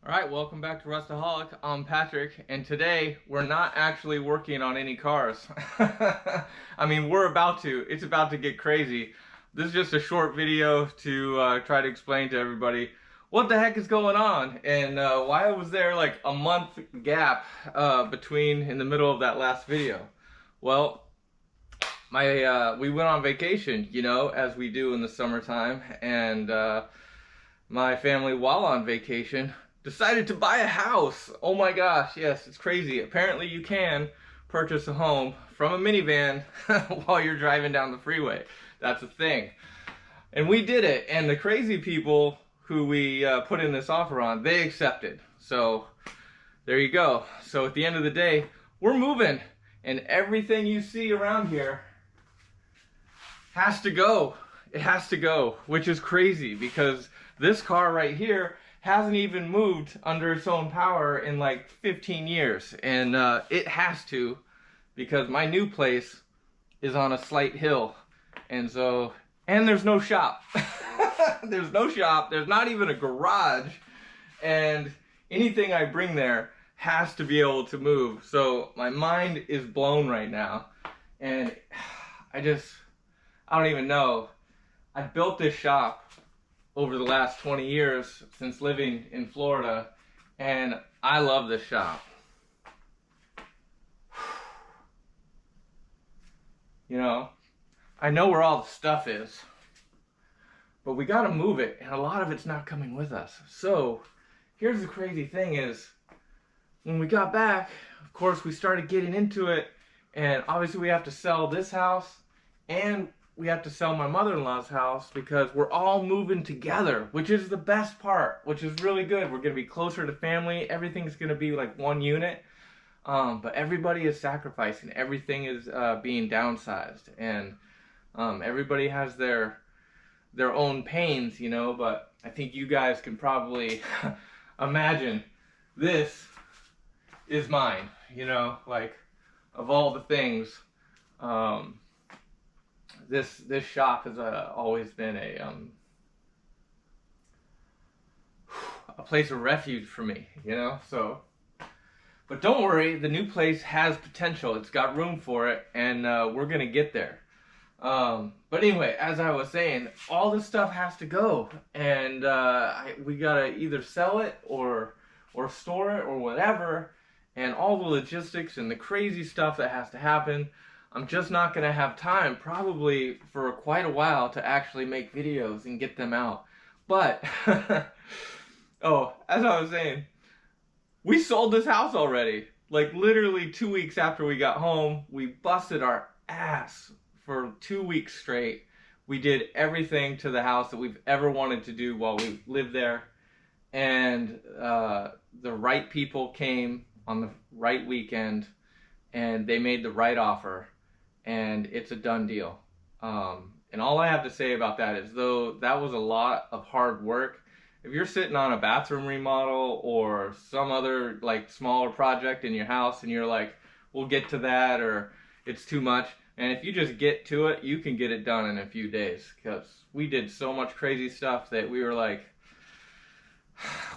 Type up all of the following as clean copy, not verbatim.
Alright, welcome back to Rustaholic. I'm Patrick, and today we're not actually working on any cars. I mean, we're about to. It's about to get crazy. This is just a short video to try to explain to everybody what the heck is going on and why I was there like a month gap between in the middle of that last video. Well, we went on vacation, you know, as we do in the summertime, and my family, while on vacation, decided to buy a house. Oh my gosh, yes, it's crazy. Apparently you can purchase a home from a minivan while you're driving down the freeway. That's a thing. And we did it, and the crazy people who we put in this offer on, they accepted. So there you go. So at the end of the day, we're moving, and everything you see around here has to go. It has to go, which is crazy because this car right here hasn't even moved under its own power in like 15 years. And it has to, because my new place is on a slight hill. And there's no shop. There's no shop. There's not even a garage. And anything I bring there has to be able to move. So my mind is blown right now. And I don't even know. I built this shop over the last 20 years since living in Florida, and I love this shop. You know, I know where all the stuff is, but we gotta move it, and a lot of it's not coming with us. So here's the crazy thing is, when we got back, of course we started getting into it, and obviously we have to sell this house, and we have to sell my mother-in-law's house because we're all moving together, which is the best part, which is really good. We're going to be closer to family. Everything's going to be like one unit, but everybody is sacrificing. Everything is being downsized, and everybody has their own pains, you know, but I think you guys can probably imagine this is mine, you know, like of all the things. This shop has always been a place of refuge for me, you know. So, but don't worry, the new place has potential. It's got room for it, and we're gonna get there. But anyway, as I was saying, all this stuff has to go, and we gotta either sell it or store it or whatever, and all the logistics and the crazy stuff that has to happen. I'm just not going to have time, probably for quite a while, to actually make videos and get them out. But, oh, as I was saying, we sold this house already. Like, literally 2 weeks after we got home, we busted our ass for 2 weeks straight. We did everything to the house that we've ever wanted to do while we lived there. And the right people came on the right weekend, and they made the right offer. And it's a done deal. And all I have to say about that is, though that was a lot of hard work, if you're sitting on a bathroom remodel or some other like smaller project in your house and you're like, we'll get to that, or it's too much, and if you just get to it, you can get it done in a few days, because we did so much crazy stuff that we were like,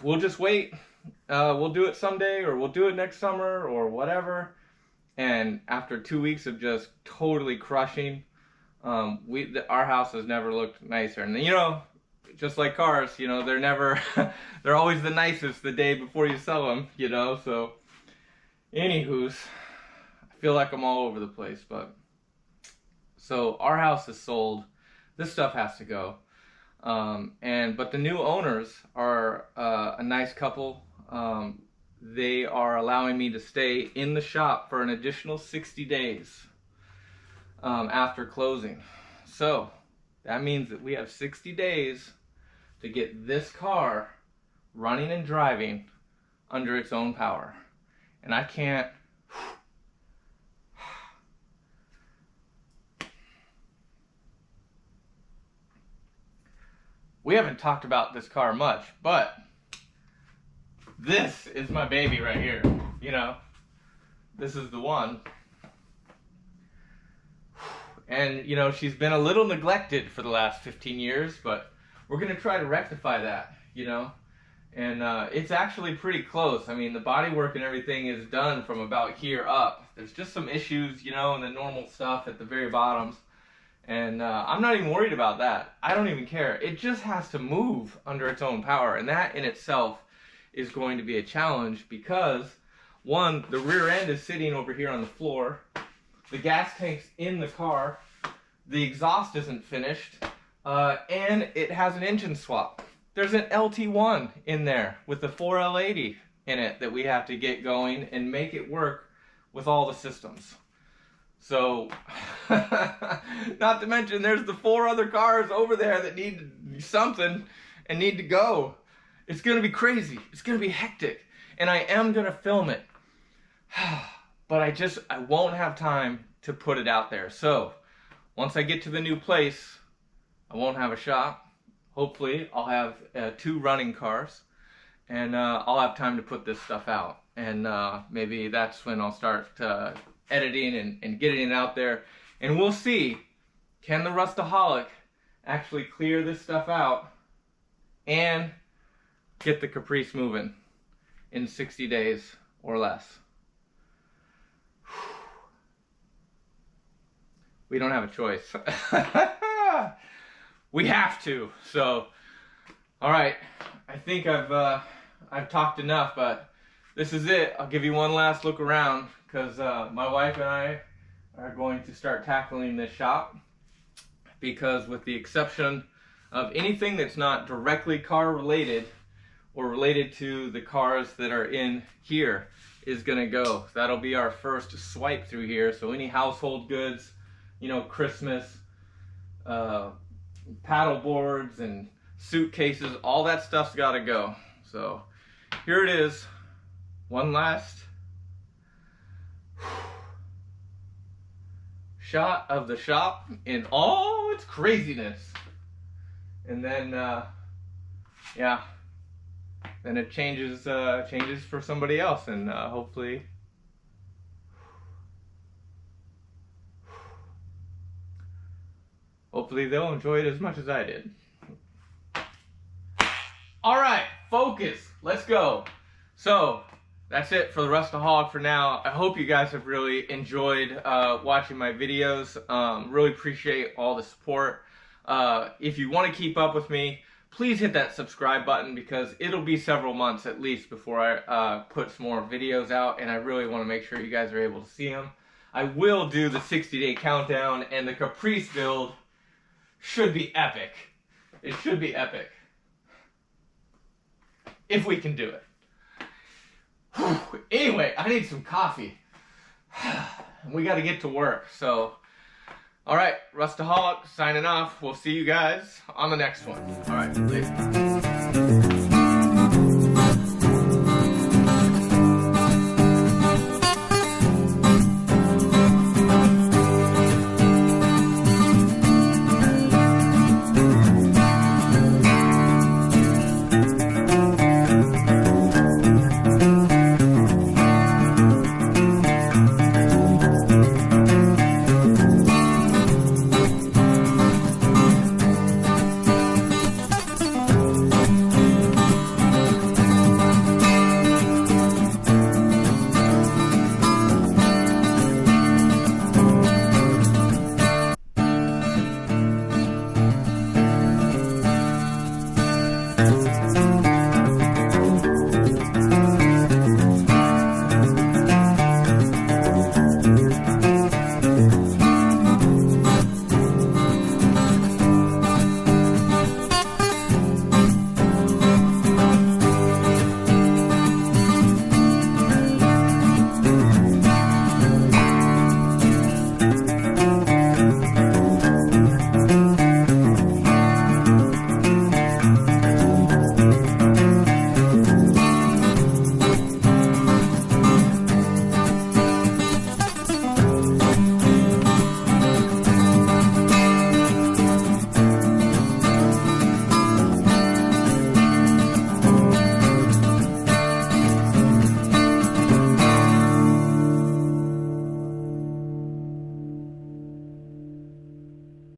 we'll just wait, we'll do it someday, or we'll do it next summer, or whatever. And after 2 weeks of just totally crushing, our house has never looked nicer. And you know, just like cars, you know, they're always the nicest the day before you sell them, you know. So, anywho's, I feel like I'm all over the place, but so our house is sold. This stuff has to go, but the new owners are a nice couple. They are allowing me to stay in the shop for an additional 60 days after closing. So that means that we have 60 days to get this car running and driving under its own power. And I can't... We haven't talked about this car much, but this is my baby right here, you know. This is the one. And, you know, she's been a little neglected for the last 15 years, but we're going to try to rectify that, you know. And it's actually pretty close. I mean, the body work and everything is done from about here up. There's just some issues, you know, in the normal stuff at the very bottoms. And I'm not even worried about that. I don't even care. It just has to move under its own power. And that in itself is going to be a challenge because, one, the rear end is sitting over here on the floor. The gas tank's in the car. The exhaust isn't finished. And it has an engine swap. There's an LT1 in there with the 4L80 in it that we have to get going and make it work with all the systems. So, not to mention there's the 4 other cars over there that need something and need to go. It's going to be crazy. It's going to be hectic. And I am going to film it. But I won't have time to put it out there. So, once I get to the new place, I won't have a shop. Hopefully, I'll have 2 running cars, and I'll have time to put this stuff out. And maybe that's when I'll start editing and getting it out there. And we'll see, can the Rustaholic actually clear this stuff out and get the Caprice moving in 60 days or less. We don't have a choice. We have to. So, all right. I think I've talked enough, but this is it. I'll give you one last look around because my wife and I are going to start tackling this shop, because with the exception of anything that's not directly car related or related to the cars that are in here is gonna go. That'll be our first swipe through here. So any household goods, you know, Christmas, paddle boards and suitcases, all that stuff's got to go. So here it is, one last shot of the shop in all its craziness, and then yeah, then it changes for somebody else, and hopefully they'll enjoy it as much as I did. All right, focus. Let's go. So that's it for the Rustaholic for now. I hope you guys have really enjoyed watching my videos. Really appreciate all the support. If you want to keep up with me, please hit that subscribe button, because it'll be several months at least before I put some more videos out, and I really want to make sure you guys are able to see them. I will do the 60-day countdown, and the Caprice build should be epic. It should be epic. If we can do it. Anyway, I need some coffee. We got to get to work. So, all right, Rustaholic signing off. We'll see you guys on the next one. All right, later.